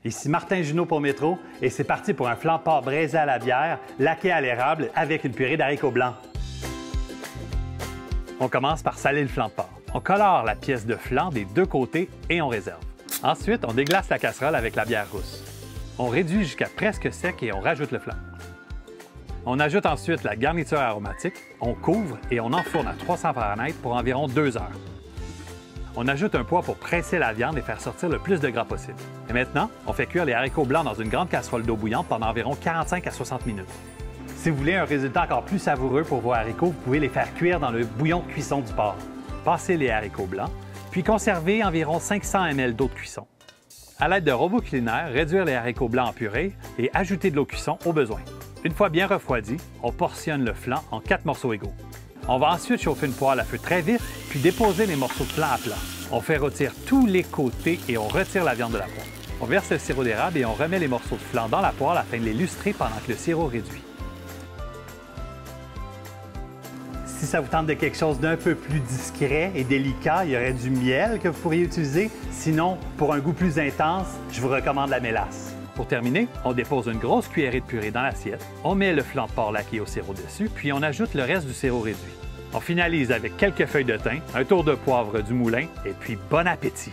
Ici Martin Junot pour Métro et c'est parti pour un flan de porc braisé à la bière, laqué à l'érable avec une purée d'haricots blancs. On commence par saler le flan de porc. On colore la pièce de flan des deux côtés et on réserve. Ensuite, on déglace la casserole avec la bière rousse. On réduit jusqu'à presque sec et on rajoute le flan. On ajoute ensuite la garniture aromatique, on couvre et on enfourne à 300 Fahrenheit pour environ 2 heures. On ajoute un poêle pour presser la viande et faire sortir le plus de gras possible. Et maintenant, on fait cuire les haricots blancs dans une grande casserole d'eau bouillante pendant environ 45 à 60 minutes. Si vous voulez un résultat encore plus savoureux pour vos haricots, vous pouvez les faire cuire dans le bouillon de cuisson du porc. Passez les haricots blancs, puis conservez environ 500 ml d'eau de cuisson. À l'aide de robots culinaires, réduire les haricots blancs en purée et ajouter de l'eau cuisson au besoin. Une fois bien refroidi, on portionne le flan en 4 morceaux égaux. On va ensuite chauffer une poêle à feu très vif, puis déposer les morceaux de flan à plat. On fait rôtir tous les côtés et on retire la viande de la poêle. On verse le sirop d'érable et on remet les morceaux de flan dans la poêle afin de les lustrer pendant que le sirop réduit. Si ça vous tente de quelque chose d'un peu plus discret et délicat, il y aurait du miel que vous pourriez utiliser. Sinon, pour un goût plus intense, je vous recommande la mélasse. Pour terminer, on dépose une grosse cuillerée de purée dans l'assiette, on met le flan de porc laqué au sirop dessus, puis on ajoute le reste du sirop réduit. On finalise avec quelques feuilles de thym, un tour de poivre du moulin et puis bon appétit!